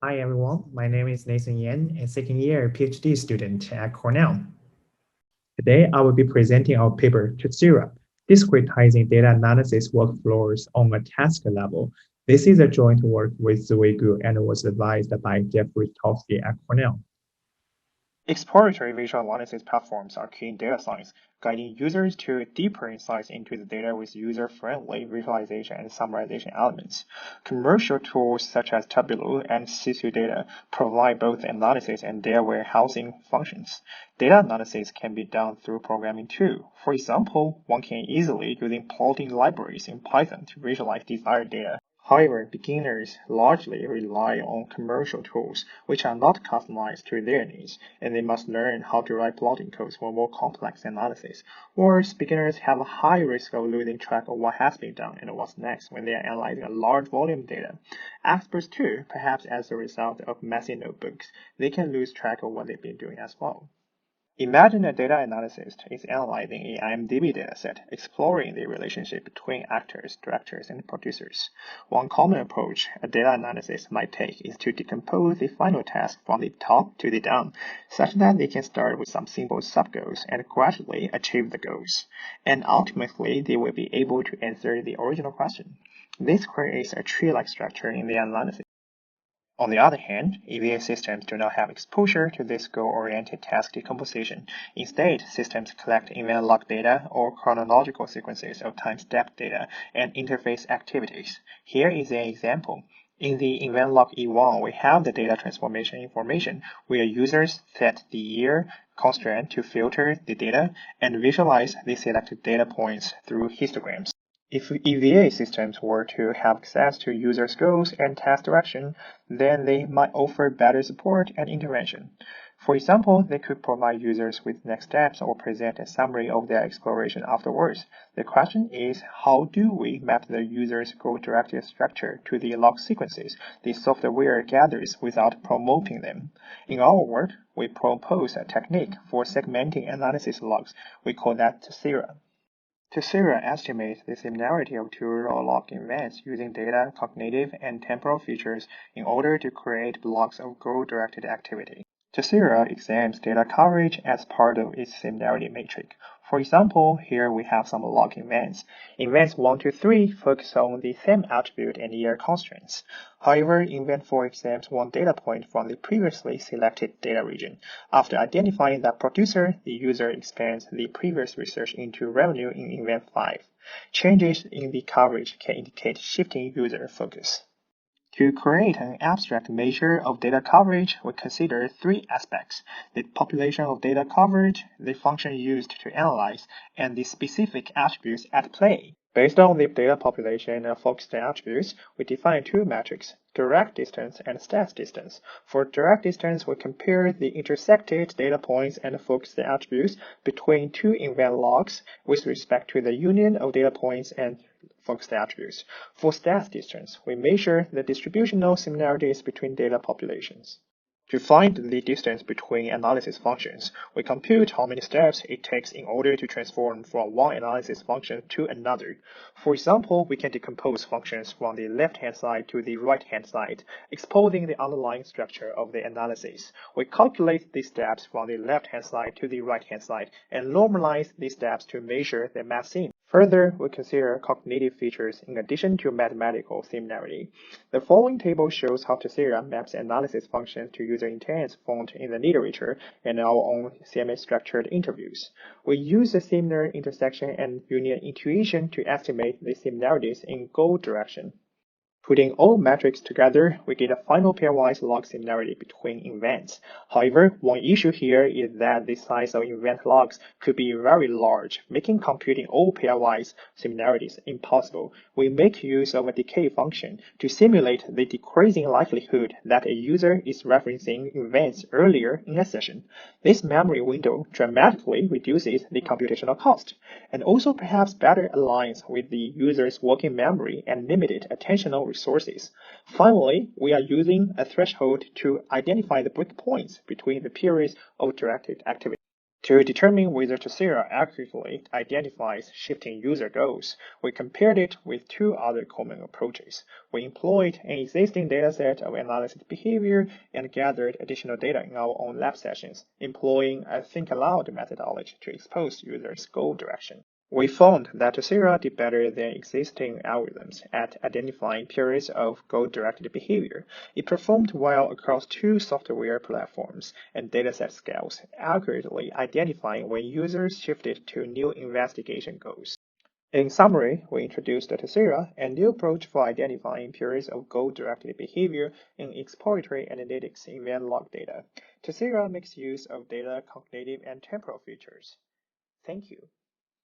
Hi everyone, my name is Nathan Yan, a second-year PhD student at Cornell. Today, I will be presenting our paper, Tessera, Discretizing Data Analysis Workflows on a Task Level. This is a joint work with Ziwei and was advised by Rzeszotarski at Cornell. Exploratory visual analysis platforms are key in data science, guiding users to deeper insights into the data with user-friendly visualization and summarization elements. Commercial tools such as Tableau and SIGCHI data provide both analysis and data warehousing functions. Data analysis can be done through programming too. For example, one can easily using plotting libraries in Python to visualize desired data. However, beginners largely rely on commercial tools, which are not customized to their needs, and they must learn how to write plotting codes for more complex analysis. Worse, beginners have a high risk of losing track of what has been done and what's next when they are analyzing a large volume of data. Experts too, perhaps as a result of messy notebooks, they can lose track of what they've been doing as well. Imagine a data analyst is analyzing a IMDb dataset, exploring the relationship between actors, directors, and producers. One common approach a data analyst might take is to decompose the final task from the top to the down, such that they can start with some simple sub-goals and gradually achieve the goals. And ultimately, they will be able to answer the original question. This creates a tree-like structure in the analysis. On the other hand, EVA systems do not have exposure to this goal-oriented task decomposition. Instead, systems collect event log data or chronological sequences of time-step data and interface activities. Here is an example. In the event log E1, we have the data transformation information, where users set the year constraint to filter the data and visualize the selected data points through histograms. If EVA systems were to have access to users' goals and task direction, then they might offer better support and intervention. For example, they could provide users with next steps or present a summary of their exploration afterwards. The question is, how do we map the user's goal-directed structure to the log sequences the software gathers without promoting them? In our work, we propose a technique for segmenting analysis logs. We call that Tessera. Tessera estimates the similarity of two log events using data, cognitive, and temporal features in order to create blocks of goal-directed activity. Tessera examines data coverage as part of its similarity matrix. For example, here we have some log events. Events 1 to 3 focus on the same attribute and year constraints. However, event 4 examines one data point from the previously selected data region. After identifying that producer, the user expands the previous research into revenue in event 5. Changes in the coverage can indicate shifting user focus. To create an abstract measure of data coverage, we consider three aspects: the population of data covered, the function used to analyze, and the specific attributes at play. Based on the data population and focused attributes, we define two metrics: direct distance and stats distance. For direct distance, we compare the intersected data points and focused attributes between two event logs with respect to the union of data points and focused attributes. For stats distance, we measure the distributional similarities between data populations. To find the distance between analysis functions, we compute how many steps it takes in order to transform from one analysis function to another. For example, we can decompose functions from the left-hand side to the right-hand side, exposing the underlying structure of the analysis. We calculate the steps from the left-hand side to the right-hand side and normalize the steps to measure the math scene. Further, we consider cognitive features in addition to mathematical similarity. The following table shows how Tessera maps analysis functions to user intents found in the literature and our own semi-structured interviews. We use a similar intersection and union intuition to estimate the similarities in goal direction. Putting all metrics together, we get a final pairwise log similarity between events. However, one issue here is that the size of event logs could be very large, making computing all pairwise similarities impossible. We make use of a decay function to simulate the decreasing likelihood that a user is referencing events earlier in a session. This memory window dramatically reduces the computational cost, and also perhaps better aligns with the user's working memory and limited attentional resources. Finally, we are using a threshold to identify the breakpoints between the periods of directed activity. To determine whether Tessera accurately identifies shifting user goals, we compared it with two other common approaches. We employed an existing dataset of analysis behavior and gathered additional data in our own lab sessions, employing a think aloud methodology to expose users' goal direction. We found that Tessera did better than existing algorithms at identifying periods of goal-directed behavior. It performed well across two software platforms and dataset scales, accurately identifying when users shifted to new investigation goals. In summary, we introduced Tessera, a new approach for identifying periods of goal-directed behavior in exploratory analytics event log data. Tessera makes use of data cognitive and temporal features. Thank you.